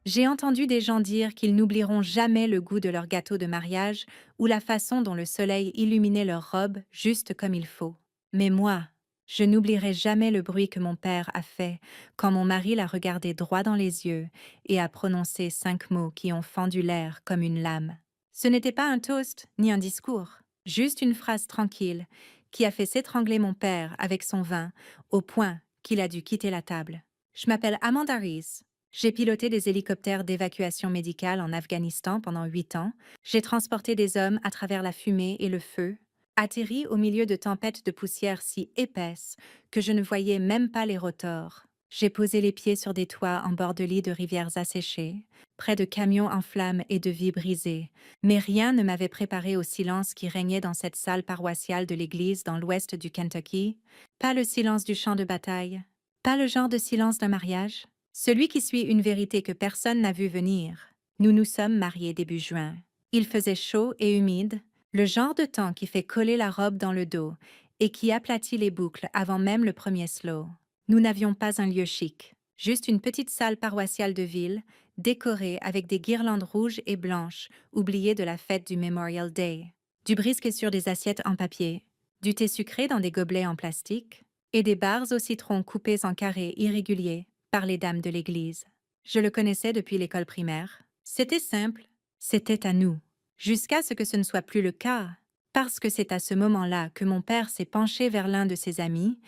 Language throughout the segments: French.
J'ai entendu des gens dire qu'ils n'oublieront jamais le goût de leur gâteau de mariage ou la façon dont le soleil illuminait leur robe juste comme il faut. Mais moi, je n'oublierai jamais le bruit que mon père a fait quand mon mari l'a regardé droit dans les yeux et a prononcé 5 mots qui ont fendu l'air comme une lame. Ce n'était pas un toast ni un discours, juste une phrase tranquille qui a fait s'étrangler mon père avec son vin au point qu'il a dû quitter la table. Je m'appelle Amanda Rees. J'ai piloté des hélicoptères d'évacuation médicale en Afghanistan pendant 8 ans. J'ai transporté des hommes à travers la fumée et le feu, atterri au milieu de tempêtes de poussière si épaisses que je ne voyais même pas les rotors. J'ai posé les pieds sur des toits en bord de lit de rivières asséchées, près de camions en flammes et de vies brisées, mais rien ne m'avait préparé au silence qui régnait dans cette salle paroissiale de l'église dans l'ouest du Kentucky. Pas le silence du champ de bataille, pas le genre de silence d'un mariage. Celui qui suit une vérité que personne n'a vu venir. Nous nous sommes mariés début juin. Il faisait chaud et humide, le genre de temps qui fait coller la robe dans le dos et qui aplatit les boucles avant même le premier slow. Nous n'avions pas un lieu chic, juste une petite salle paroissiale de ville, décorée avec des guirlandes rouges et blanches, oubliées de la fête du Memorial Day. Du brisket sur des assiettes en papier, du thé sucré dans des gobelets en plastique, et des barres au citron coupées en carrés irréguliers par les dames de l'Église. Je le connaissais depuis l'école primaire. C'était simple, c'était à nous. Jusqu'à ce que ce ne soit plus le cas, parce que c'est à ce moment-là que mon père s'est penché vers l'un de ses amis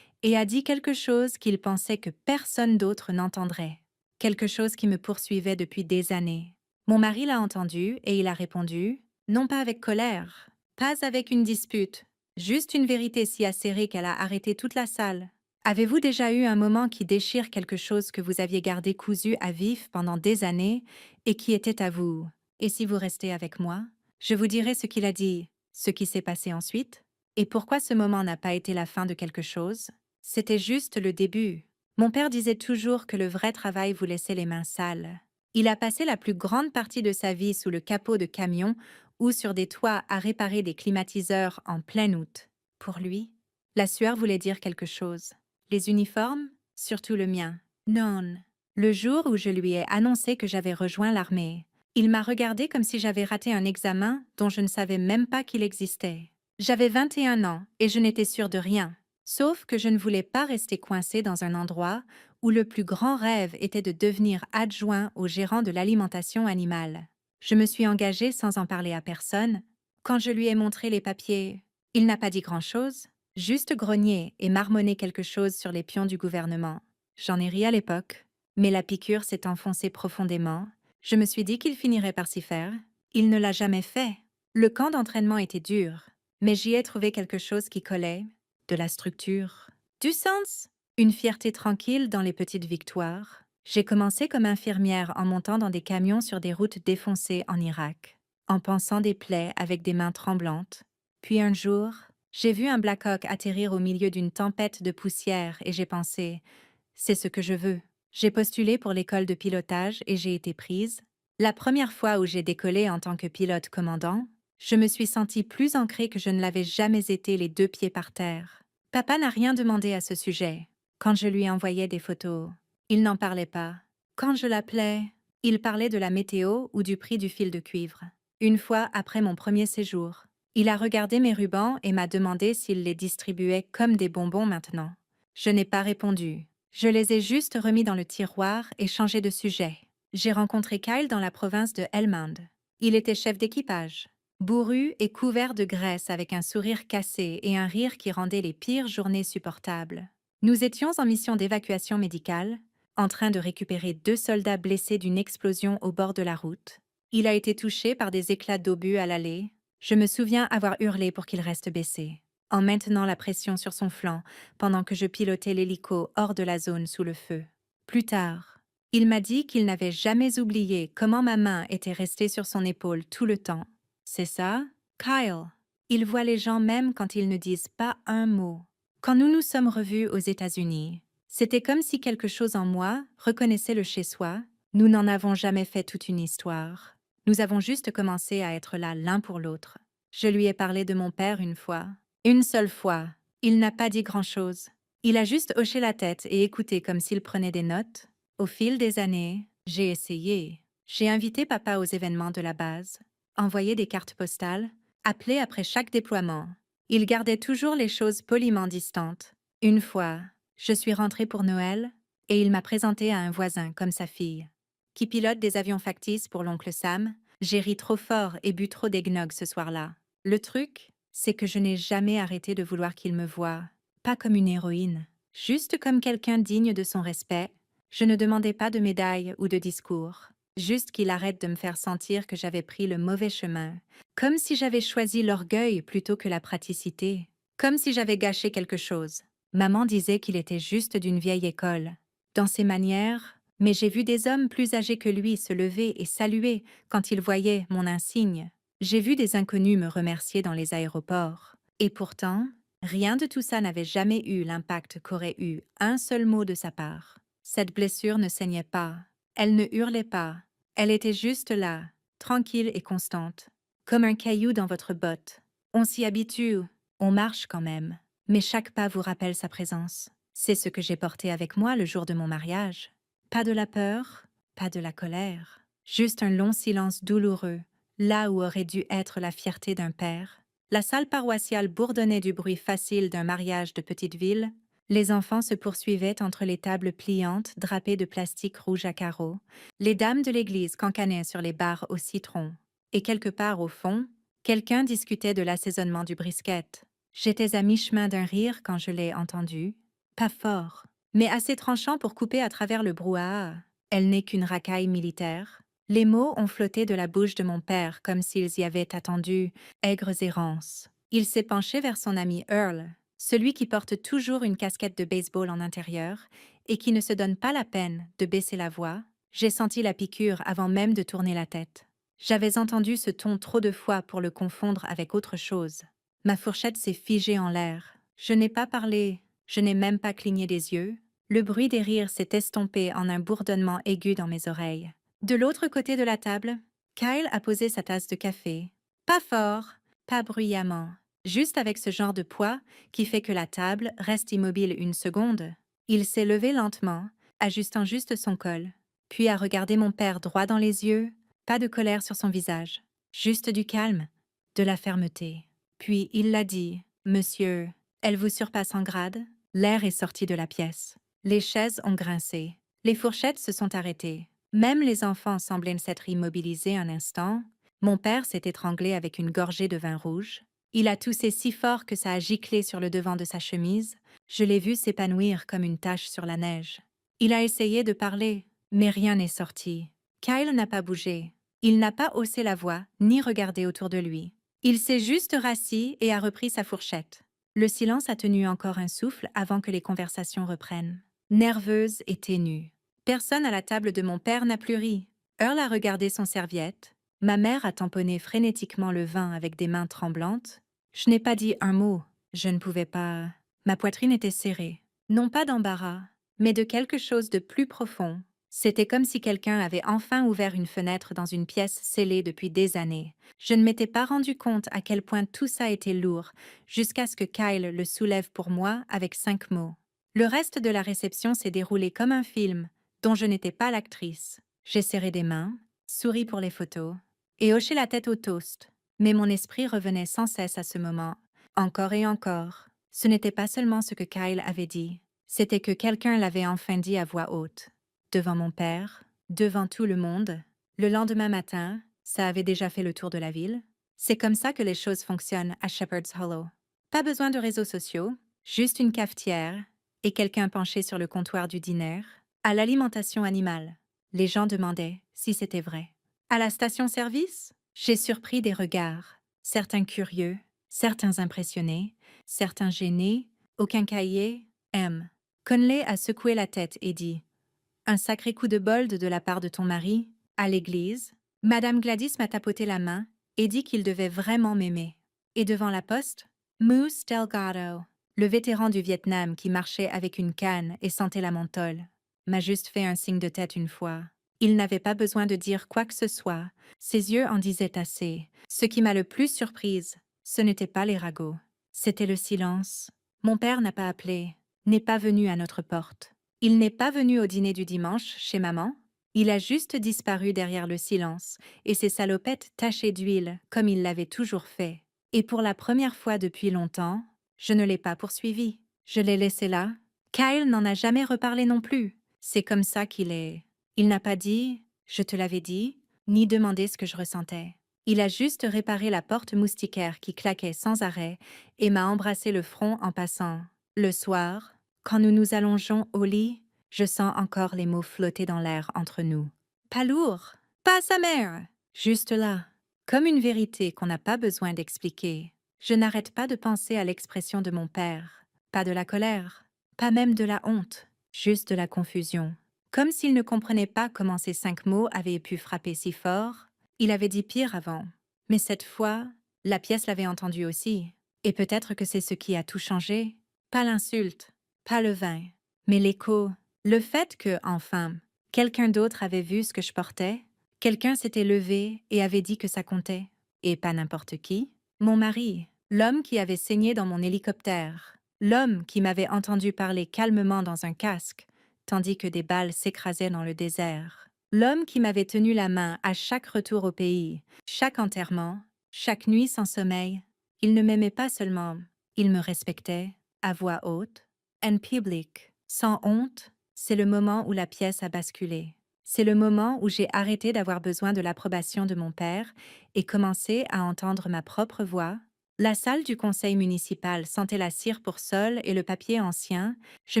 et a dit quelque chose qu'il pensait que personne d'autre n'entendrait. Quelque chose qui me poursuivait depuis des années. Mon mari l'a entendu et il a répondu, non pas avec colère, pas avec une dispute, juste une vérité si acérée qu'elle a arrêté toute la salle. Avez-vous déjà eu un moment qui déchire quelque chose que vous aviez gardé cousu à vif pendant des années et qui était à vous? Et si vous restez avec moi, je vous dirai ce qu'il a dit, ce qui s'est passé ensuite, et pourquoi ce moment n'a pas été la fin de quelque chose. C'était juste le début. Mon père disait toujours que le vrai travail vous laissait les mains sales. Il a passé la plus grande partie de sa vie sous le capot de camion ou sur des toits à réparer des climatiseurs en plein août. Pour lui, la sueur voulait dire quelque chose. Les uniformes, surtout le mien. Non. Le jour où je lui ai annoncé que j'avais rejoint l'armée, il m'a regardé comme si j'avais raté un examen dont je ne savais même pas qu'il existait. J'avais 21 ans et je n'étais sûre de rien, sauf que je ne voulais pas rester coincée dans un endroit où le plus grand rêve était de devenir adjoint au gérant de l'alimentation animale. Je me suis engagée sans en parler à personne. Quand je lui ai montré les papiers, il n'a pas dit grand-chose. Juste grogner et marmonner quelque chose sur les pions du gouvernement. J'en ai ri à l'époque, mais la piqûre s'est enfoncée profondément. Je me suis dit qu'il finirait par s'y faire. Il ne l'a jamais fait. Le camp d'entraînement était dur, mais j'y ai trouvé quelque chose qui collait, de la structure, du sens, une fierté tranquille dans les petites victoires. J'ai commencé comme infirmière en montant dans des camions sur des routes défoncées en Irak, en pansant des plaies avec des mains tremblantes. Puis un jour, j'ai vu un Black Hawk atterrir au milieu d'une tempête de poussière et j'ai pensé « c'est ce que je veux ». J'ai postulé pour l'école de pilotage et j'ai été prise. La première fois où j'ai décollé en tant que pilote commandant, je me suis sentie plus ancrée que je ne l'avais jamais été les 2 pieds par terre. Papa n'a rien demandé à ce sujet. Quand je lui envoyais des photos, il n'en parlait pas. Quand je l'appelais, il parlait de la météo ou du prix du fil de cuivre. Une fois après mon premier séjour, il a regardé mes rubans et m'a demandé s'il les distribuait comme des bonbons maintenant. Je n'ai pas répondu. Je les ai juste remis dans le tiroir et changé de sujet. J'ai rencontré Kyle dans la province de Helmand. Il était chef d'équipage, bourru et couvert de graisse avec un sourire cassé et un rire qui rendait les pires journées supportables. Nous étions en mission d'évacuation médicale, en train de récupérer 2 soldats blessés d'une explosion au bord de la route. Il a été touché par des éclats d'obus à l'allée. Je me souviens avoir hurlé pour qu'il reste baissé, en maintenant la pression sur son flanc pendant que je pilotais l'hélico hors de la zone sous le feu. Plus tard, il m'a dit qu'il n'avait jamais oublié comment ma main était restée sur son épaule tout le temps. C'est ça, Kyle. Il voit les gens même quand ils ne disent pas un mot. Quand nous nous sommes revus aux États-Unis, c'était comme si quelque chose en moi reconnaissait le chez-soi. Nous n'en avons jamais fait toute une histoire. Nous avons juste commencé à être là l'un pour l'autre. Je lui ai parlé de mon père une fois. Une seule fois. Il n'a pas dit grand-chose. Il a juste hoché la tête et écouté comme s'il prenait des notes. Au fil des années, J'ai essayé. J'ai invité papa aux événements de la base, envoyé des cartes postales, appelé après chaque déploiement. Il gardait toujours les choses poliment distantes. Une fois, je suis rentrée pour Noël et il m'a présenté à un voisin comme sa fille, qui pilote des avions factices pour l'oncle Sam. J'ai ri trop fort et bu trop d'eggnog ce soir-là. Le truc, c'est que je n'ai jamais arrêté de vouloir qu'il me voie, pas comme une héroïne, juste comme quelqu'un digne de son respect. Je ne demandais pas de médaille ou de discours, juste qu'il arrête de me faire sentir que j'avais pris le mauvais chemin, comme si j'avais choisi l'orgueil plutôt que la praticité, comme si j'avais gâché quelque chose. Maman disait qu'il était juste d'une vieille école, dans ses manières, mais j'ai vu des hommes plus âgés que lui se lever et saluer quand ils voyaient mon insigne. J'ai vu des inconnus me remercier dans les aéroports. Et pourtant, rien de tout ça n'avait jamais eu l'impact qu'aurait eu un seul mot de sa part. Cette blessure ne saignait pas, elle ne hurlait pas, elle était juste là, tranquille et constante, comme un caillou dans votre botte. On s'y habitue, on marche quand même, mais chaque pas vous rappelle sa présence. C'est ce que j'ai porté avec moi le jour de mon mariage. Pas de la peur, pas de la colère, juste un long silence douloureux, là où aurait dû être la fierté d'un père. La salle paroissiale bourdonnait du bruit facile d'un mariage de petite ville. Les enfants se poursuivaient entre les tables pliantes drapées de plastique rouge à carreaux. Les dames de l'église cancanaient sur les barres au citron. Et quelque part au fond, quelqu'un discutait de l'assaisonnement du brisket. J'étais à mi-chemin d'un rire quand je l'ai entendu. Pas fort, mais assez tranchant pour couper à travers le brouhaha. Elle n'est qu'une racaille militaire. Les mots ont flotté de la bouche de mon père comme s'ils y avaient attendu aigres errances. Il s'est penché vers son ami Earl, celui qui porte toujours une casquette de baseball en intérieur et qui ne se donne pas la peine de baisser la voix. J'ai senti la piqûre avant même de tourner la tête. J'avais entendu ce ton trop de fois pour le confondre avec autre chose. Ma fourchette s'est figée en l'air. Je n'ai pas parlé, je n'ai même pas cligné des yeux. Le bruit des rires s'est estompé en un bourdonnement aigu dans mes oreilles. De l'autre côté de la table, Kyle a posé sa tasse de café. Pas fort, pas bruyamment, juste avec ce genre de poids qui fait que la table reste immobile une seconde. Il s'est levé lentement, ajustant juste son col, puis a regardé mon père droit dans les yeux, pas de colère sur son visage, juste du calme, de la fermeté. Puis il l'a dit, « Monsieur, elle vous surpasse en grade ?» L'air est sorti de la pièce. Les chaises ont grincé. Les fourchettes se sont arrêtées. Même les enfants semblaient s'être immobilisés un instant. Mon père s'est étranglé avec une gorgée de vin rouge. Il a toussé si fort que ça a giclé sur le devant de sa chemise. Je l'ai vu s'épanouir comme une tache sur la neige. Il a essayé de parler, mais rien n'est sorti. Kyle n'a pas bougé. Il n'a pas haussé la voix, ni regardé autour de lui. Il s'est juste rassis et a repris sa fourchette. Le silence a tenu encore un souffle avant que les conversations reprennent. Nerveuse et ténue. Personne à la table de mon père n'a plus ri. Earl a regardé son serviette. Ma mère a tamponné frénétiquement le vin avec des mains tremblantes. Je n'ai pas dit un mot. Je ne pouvais pas. Ma poitrine était serrée. Non pas d'embarras, mais de quelque chose de plus profond. C'était comme si quelqu'un avait enfin ouvert une fenêtre dans une pièce scellée depuis des années. Je ne m'étais pas rendu compte à quel point tout ça était lourd, jusqu'à ce que Kyle le soulève pour moi avec 5 mots. Le reste de la réception s'est déroulé comme un film, dont je n'étais pas l'actrice. J'ai serré des mains, souri pour les photos, et hoché la tête au toast. Mais mon esprit revenait sans cesse à ce moment, encore et encore. Ce n'était pas seulement ce que Kyle avait dit, c'était que quelqu'un l'avait enfin dit à voix haute. Devant mon père, devant tout le monde. Le lendemain matin, ça avait déjà fait le tour de la ville. C'est comme ça que les choses fonctionnent à Shepherd's Hollow. Pas besoin de réseaux sociaux, juste une cafetière et quelqu'un penché sur le comptoir du dîner, à l'alimentation animale. Les gens demandaient si c'était vrai. À la station-service, j'ai surpris des regards, certains curieux, certains impressionnés, certains gênés, aucun cahier, M. Conley a secoué la tête et dit « Un sacré coup de bol de la part de ton mari, à l'église. » Madame Gladys m'a tapoté la main et dit qu'il devait vraiment m'aimer. Et devant la poste, Moose Delgado, le vétéran du Vietnam qui marchait avec une canne et sentait la menthol, m'a juste fait un signe de tête une fois. Il n'avait pas besoin de dire quoi que ce soit. Ses yeux en disaient assez. Ce qui m'a le plus surprise, ce n'était pas les ragots. C'était le silence. Mon père n'a pas appelé, n'est pas venu à notre porte. Il n'est pas venu au dîner du dimanche chez maman. Il a juste disparu derrière le silence, et ses salopettes tachées d'huile, comme il l'avait toujours fait. Et pour la première fois depuis longtemps, je ne l'ai pas poursuivi. Je l'ai laissé là. Kyle n'en a jamais reparlé non plus. C'est comme ça qu'il est. Il n'a pas dit « je te l'avais dit », ni demandé ce que je ressentais. Il a juste réparé la porte moustiquaire qui claquait sans arrêt et m'a embrassé le front en passant. Le soir, quand nous nous allongeons au lit, je sens encore les mots flotter dans l'air entre nous. Pas lourd, pas sa mère, juste là, comme une vérité qu'on n'a pas besoin d'expliquer. Je n'arrête pas de penser à l'expression de mon père. Pas de la colère, pas même de la honte, juste de la confusion. Comme s'il ne comprenait pas comment ces 5 mots avaient pu frapper si fort. Il avait dit pire avant. Mais cette fois, la pièce l'avait entendu aussi. Et peut-être que c'est ce qui a tout changé. Pas l'insulte, pas le vin, mais l'écho. Le fait que, enfin, quelqu'un d'autre avait vu ce que je portais, quelqu'un s'était levé et avait dit que ça comptait. Et pas n'importe qui. Mon mari, l'homme qui avait saigné dans mon hélicoptère, l'homme qui m'avait entendu parler calmement dans un casque, tandis que des balles s'écrasaient dans le désert. L'homme qui m'avait tenu la main à chaque retour au pays, chaque enterrement, chaque nuit sans sommeil. Il ne m'aimait pas seulement, il me respectait, à voix haute, en public, sans honte. C'est le moment où la pièce a basculé. C'est le moment où j'ai arrêté d'avoir besoin de l'approbation de mon père et commencé à entendre ma propre voix. La salle du conseil municipal sentait la cire pour sol et le papier ancien. Je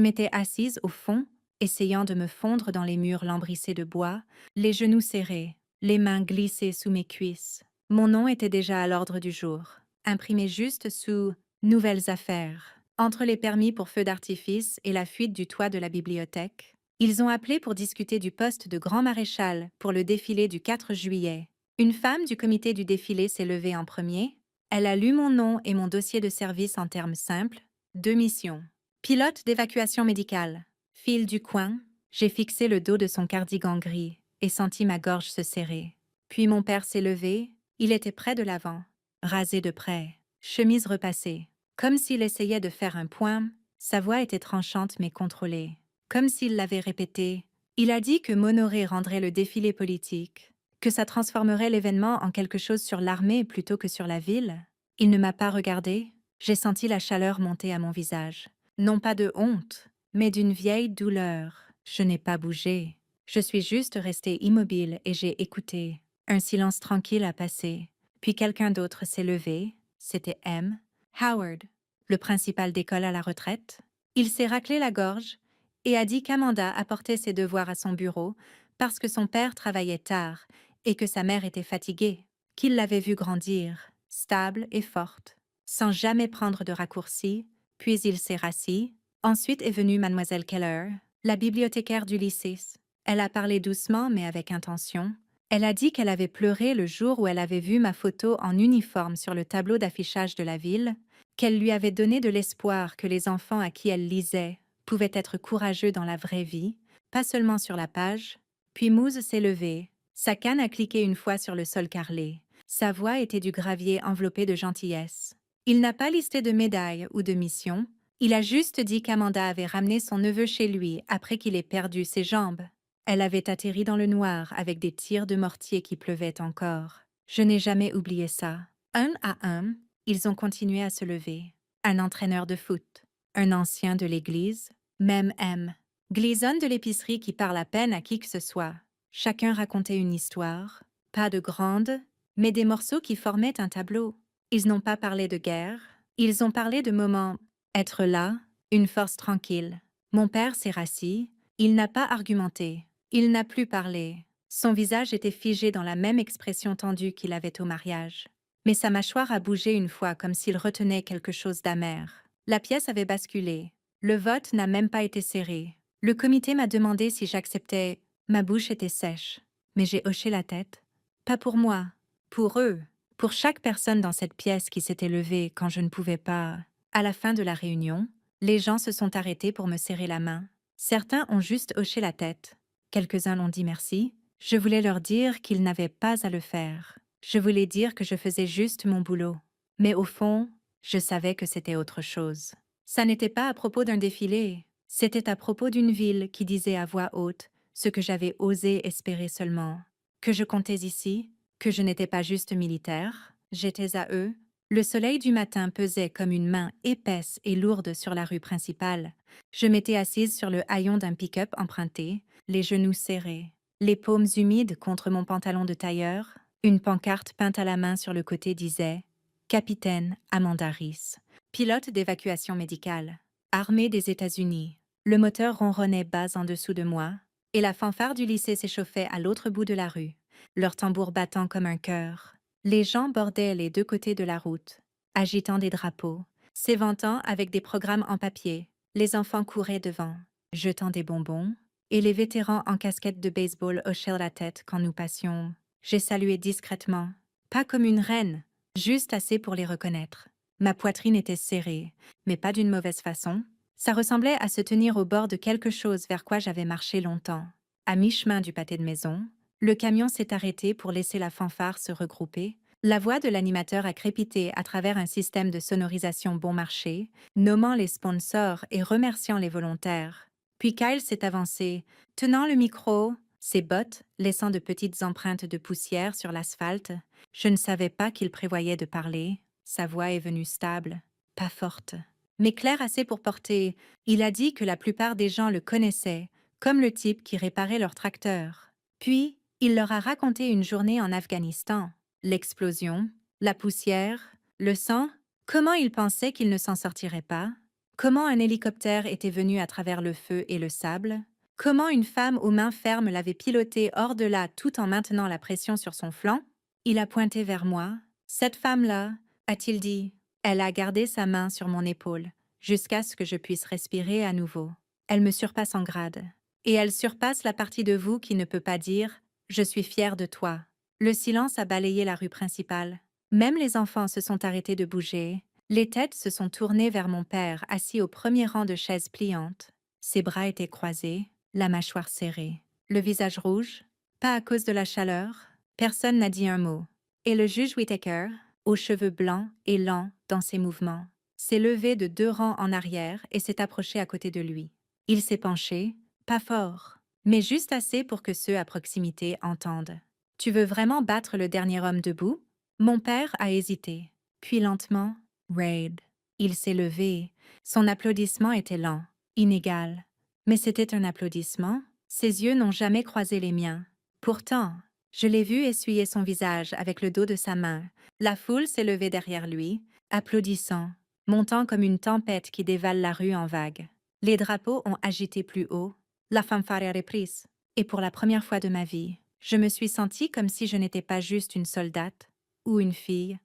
m'étais assise au fond, essayant de me fondre dans les murs lambrissés de bois, les genoux serrés, les mains glissées sous mes cuisses. Mon nom était déjà à l'ordre du jour, imprimé juste sous « Nouvelles affaires ». Entre les permis pour feux d'artifice et la fuite du toit de la bibliothèque, ils ont appelé pour discuter du poste de grand maréchal pour le défilé du 4 juillet. Une femme du comité du défilé s'est levée en premier. Elle a lu mon nom et mon dossier de service en termes simples. 2 missions. Pilote d'évacuation médicale. Fil du coin. J'ai fixé le dos de son cardigan gris et senti ma gorge se serrer. Puis mon père s'est levé. Il était près de l'avant, rasé de près, chemise repassée. Comme s'il essayait de faire un point, sa voix était tranchante mais contrôlée. Comme s'il l'avait répété, il a dit que m'honorer rendrait le défilé politique, que ça transformerait l'événement en quelque chose sur l'armée plutôt que sur la ville. Il ne m'a pas regardé. J'ai senti la chaleur monter à mon visage. Non pas de honte, mais d'une vieille douleur. Je n'ai pas bougé. Je suis juste restée immobile et j'ai écouté. Un silence tranquille a passé. Puis quelqu'un d'autre s'est levé. C'était M. Howard, le principal d'école à la retraite. Il s'est raclé la gorge et a dit qu'Amanda apportait ses devoirs à son bureau parce que son père travaillait tard et que sa mère était fatiguée, qu'il l'avait vue grandir, stable et forte, sans jamais prendre de raccourcis. Puis il s'est rassis. Ensuite est venue Mademoiselle Keller, la bibliothécaire du lycée. Elle a parlé doucement mais avec intention. Elle a dit qu'elle avait pleuré le jour où elle avait vu ma photo en uniforme sur le tableau d'affichage de la ville, qu'elle lui avait donné de l'espoir que les enfants à qui elle lisait pouvaient être courageux dans la vraie vie, pas seulement sur la page. Puis Mousse s'est levée. Sa canne a cliqué une fois sur le sol carrelé. Sa voix était du gravier enveloppé de gentillesse. Il n'a pas listé de médailles ou de missions. Il a juste dit qu'Amanda avait ramené son neveu chez lui après qu'il ait perdu ses jambes. Elle avait atterri dans le noir avec des tirs de mortier qui pleuvaient encore. Je n'ai jamais oublié ça. Un à un, ils ont continué à se lever. Un entraîneur de foot, un ancien de l'église, même M. Gleason de l'épicerie qui parle à peine à qui que ce soit. Chacun racontait une histoire, pas de grande, mais des morceaux qui formaient un tableau. Ils n'ont pas parlé de guerre, ils ont parlé de moments. Être là, une force tranquille. Mon père s'est rassis, il n'a pas argumenté, il n'a plus parlé. Son visage était figé dans la même expression tendue qu'il avait au mariage. Mais sa mâchoire a bougé une fois comme s'il retenait quelque chose d'amer. La pièce avait basculé. Le vote n'a même pas été serré. Le comité m'a demandé si j'acceptais. Ma bouche était sèche. Mais j'ai hoché la tête. Pas pour moi, pour eux, pour chaque personne dans cette pièce qui s'était levée quand je ne pouvais pas. À la fin de la réunion, les gens se sont arrêtés pour me serrer la main. Certains ont juste hoché la tête. Quelques-uns l'ont dit merci. Je voulais leur dire qu'ils n'avaient pas à le faire. Je voulais dire que je faisais juste mon boulot. Mais au fond, je savais que c'était autre chose. Ça n'était pas à propos d'un défilé. C'était à propos d'une ville qui disait à voix haute ce que j'avais osé espérer seulement. Que je comptais ici, que je n'étais pas juste militaire, j'étais à eux. Le soleil du matin pesait comme une main épaisse et lourde sur la rue principale. Je m'étais assise sur le haillon d'un pick-up emprunté, les genoux serrés, les paumes humides contre mon pantalon de tailleur. Une pancarte peinte à la main sur le côté disait « Capitaine Amanda Rees, pilote d'évacuation médicale, armée des États-Unis ». Le moteur ronronnait bas en dessous de moi, et la fanfare du lycée s'échauffait à l'autre bout de la rue, leur tambour battant comme un cœur. Les gens bordaient les deux côtés de la route, agitant des drapeaux, s'éventant avec des programmes en papier. Les enfants couraient devant, jetant des bonbons, et les vétérans en casquette de baseball hochaient la tête quand nous passions. J'ai salué discrètement, pas comme une reine, juste assez pour les reconnaître. Ma poitrine était serrée, mais pas d'une mauvaise façon. Ça ressemblait à se tenir au bord de quelque chose vers quoi j'avais marché longtemps. À mi-chemin du pâté de maison, le camion s'est arrêté pour laisser la fanfare se regrouper. La voix de l'animateur a crépité à travers un système de sonorisation bon marché, nommant les sponsors et remerciant les volontaires. Puis Kyle s'est avancé, tenant le micro, ses bottes laissant de petites empreintes de poussière sur l'asphalte. Je ne savais pas qu'il prévoyait de parler. Sa voix est venue stable, pas forte, mais claire assez pour porter. Il a dit que la plupart des gens le connaissaient, comme le type qui réparait leur tracteur. Puis, il leur a raconté une journée en Afghanistan. L'explosion, la poussière, le sang, comment il pensait qu'il ne s'en sortirait pas, comment un hélicoptère était venu à travers le feu et le sable, comment une femme aux mains fermes l'avait piloté hors de là tout en maintenant la pression sur son flanc. Il a pointé vers moi. Cette femme-là, a-t-il dit, elle a gardé sa main sur mon épaule, jusqu'à ce que je puisse respirer à nouveau. Elle me surpasse en grade. Et elle surpasse la partie de vous qui ne peut pas dire « Je suis fière de toi ». Le silence a balayé la rue principale. Même les enfants se sont arrêtés de bouger. Les têtes se sont tournées vers mon père, assis au premier rang de chaises pliantes. Ses bras étaient croisés, la mâchoire serrée. Le visage rouge, pas à cause de la chaleur. Personne n'a dit un mot. Et le juge Whittaker, aux cheveux blancs et lents dans ses mouvements, s'est levé de 2 rangs en arrière et s'est approché à côté de lui. Il s'est penché, pas fort, mais juste assez pour que ceux à proximité entendent. « Tu veux vraiment battre le dernier homme debout ?» Mon père a hésité. Puis lentement, « Raid ». Il s'est levé. Son applaudissement était lent, inégal. Mais c'était un applaudissement. Ses yeux n'ont jamais croisé les miens. Pourtant, je l'ai vu essuyer son visage avec le dos de sa main. La foule s'est levée derrière lui, applaudissant, montant comme une tempête qui dévale la rue en vagues. Les drapeaux ont agité plus haut. La fanfare a reprise. Et pour la première fois de ma vie, je me suis sentie comme si je n'étais pas juste une soldate, ou une fille,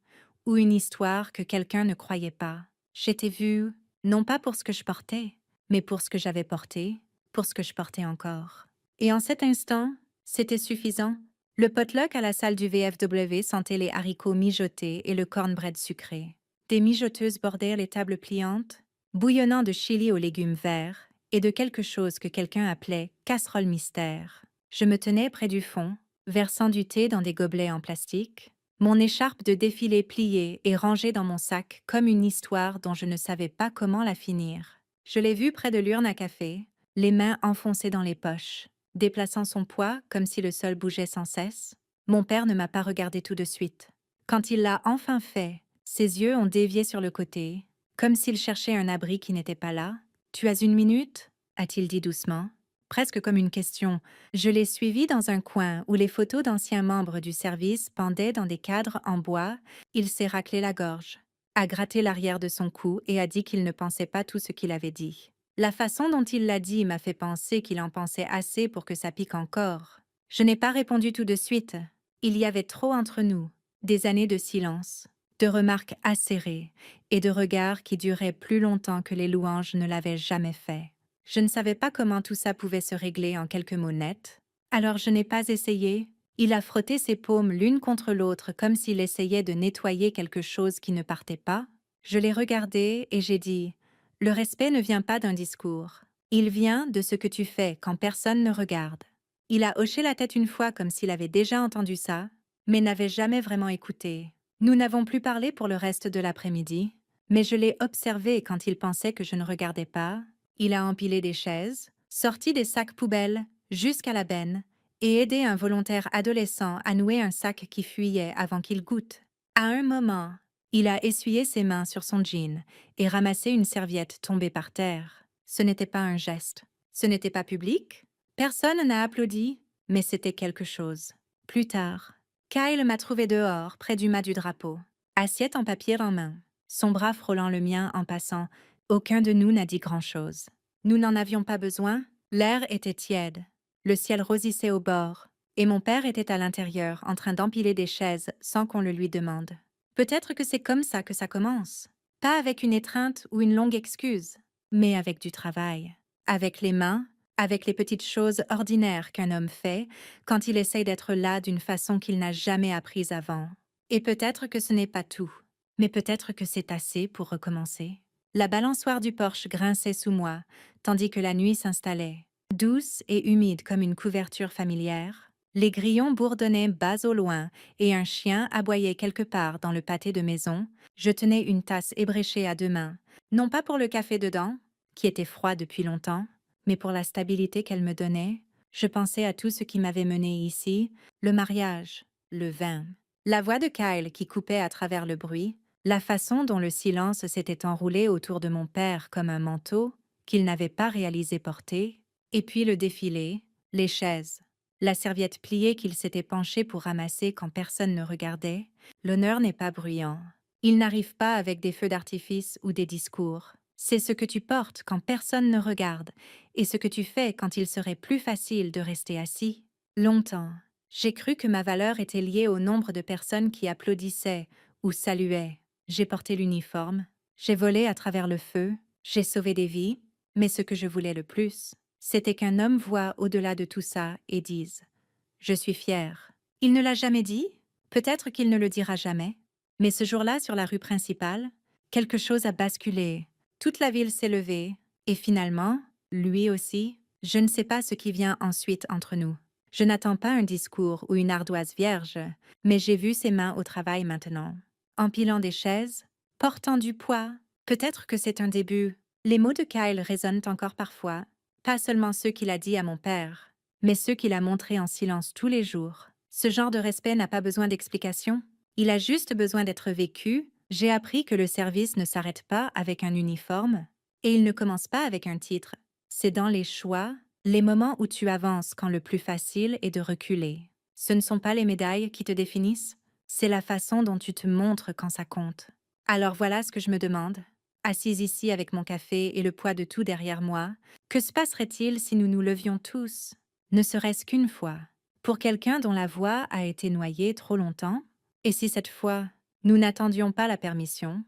ou une histoire que quelqu'un ne croyait pas. J'étais vue, non pas pour ce que je portais, mais pour ce que j'avais porté, pour ce que je portais encore. Et en cet instant, c'était suffisant. Le potluck à la salle du VFW sentait les haricots mijotés et le cornbread sucré. Des mijoteuses bordaient les tables pliantes, bouillonnant de chili aux légumes verts et de quelque chose que quelqu'un appelait casserole mystère. Je me tenais près du fond, versant du thé dans des gobelets en plastique, mon écharpe de défilé pliée et rangée dans mon sac comme une histoire dont je ne savais pas comment la finir. Je l'ai vu près de l'urne à café, les mains enfoncées dans les poches, déplaçant son poids comme si le sol bougeait sans cesse. Mon père ne m'a pas regardé tout de suite. Quand il l'a enfin fait, ses yeux ont dévié sur le côté, comme s'il cherchait un abri qui n'était pas là. « Tu as 1 minute ?» a-t-il dit doucement. Presque comme une question. Je l'ai suivi dans un coin où les photos d'anciens membres du service pendaient dans des cadres en bois. Il s'est raclé la gorge, a gratté l'arrière de son cou et a dit qu'il ne pensait pas tout ce qu'il avait dit. La façon dont il l'a dit m'a fait penser qu'il en pensait assez pour que ça pique encore. Je n'ai pas répondu tout de suite. Il y avait trop entre nous, des années de silence, de remarques acérées et de regards qui duraient plus longtemps que les louanges ne l'avaient jamais fait. Je ne savais pas comment tout ça pouvait se régler en quelques mots nets. Alors je n'ai pas essayé. Il a frotté ses paumes l'une contre l'autre comme s'il essayait de nettoyer quelque chose qui ne partait pas. Je l'ai regardé et j'ai dit « Le respect ne vient pas d'un discours. Il vient de ce que tu fais quand personne ne regarde. » Il a hoché la tête une fois comme s'il avait déjà entendu ça, mais n'avait jamais vraiment écouté. Nous n'avons plus parlé pour le reste de l'après-midi, mais je l'ai observé quand il pensait que je ne regardais pas. Il a empilé des chaises, sorti des sacs poubelles, jusqu'à la benne, et aider un volontaire adolescent à nouer un sac qui fuyait avant qu'il goûte. À un moment, il a essuyé ses mains sur son jean et ramassé une serviette tombée par terre. Ce n'était pas un geste. Ce n'était pas public. Personne n'a applaudi, mais c'était quelque chose. Plus tard, Kyle m'a trouvé dehors, près du mât du drapeau, assiette en papier en main, son bras frôlant le mien en passant. Aucun de nous n'a dit grand-chose. Nous n'en avions pas besoin, l'air était tiède, le ciel rosissait au bord, et mon père était à l'intérieur en train d'empiler des chaises sans qu'on le lui demande. Peut-être que c'est comme ça que ça commence. Pas avec une étreinte ou une longue excuse, mais avec du travail. Avec les mains, avec les petites choses ordinaires qu'un homme fait quand il essaye d'être là d'une façon qu'il n'a jamais apprise avant. Et peut-être que ce n'est pas tout, mais peut-être que c'est assez pour recommencer. La balançoire du porche grinçait sous moi, tandis que la nuit s'installait, douce et humide comme une couverture familière. Les grillons bourdonnaient bas au loin et un chien aboyait quelque part dans le pâté de maison. Je tenais une tasse ébréchée à deux mains, non pas pour le café dedans, qui était froid depuis longtemps, mais pour la stabilité qu'elle me donnait. Je pensais à tout ce qui m'avait mené ici, le mariage, le vin, la voix de Kyle qui coupait à travers le bruit, la façon dont le silence s'était enroulé autour de mon père comme un manteau qu'il n'avait pas réalisé porter, et puis le défilé, les chaises, la serviette pliée qu'il s'était penché pour ramasser quand personne ne regardait. L'honneur n'est pas bruyant. Il n'arrive pas avec des feux d'artifice ou des discours. C'est ce que tu portes quand personne ne regarde et ce que tu fais quand il serait plus facile de rester assis. Longtemps, j'ai cru que ma valeur était liée au nombre de personnes qui applaudissaient ou saluaient. J'ai porté l'uniforme, j'ai volé à travers le feu, j'ai sauvé des vies, mais ce que je voulais le plus, c'était qu'un homme voie au-delà de tout ça et dise « Je suis fier ». Il ne l'a jamais dit, peut-être qu'il ne le dira jamais, mais ce jour-là sur la rue principale, quelque chose a basculé, toute la ville s'est levée, et finalement, lui aussi, je ne sais pas ce qui vient ensuite entre nous. Je n'attends pas un discours ou une ardoise vierge, mais j'ai vu ses mains au travail maintenant, empilant des chaises, portant du poids. Peut-être que c'est un début. Les mots de Kyle résonnent encore parfois, pas seulement ceux qu'il a dit à mon père, mais ceux qu'il a montrés en silence tous les jours. Ce genre de respect n'a pas besoin d'explication. Il a juste besoin d'être vécu. J'ai appris que le service ne s'arrête pas avec un uniforme et il ne commence pas avec un titre. C'est dans les choix, les moments où tu avances quand le plus facile est de reculer. Ce ne sont pas les médailles qui te définissent, c'est la façon dont tu te montres quand ça compte. Alors voilà ce que je me demande, assise ici avec mon café et le poids de tout derrière moi, que se passerait-il si nous nous levions tous, ne serait-ce qu'une fois, pour quelqu'un dont la voix a été noyée trop longtemps? Et si cette fois, nous n'attendions pas la permission,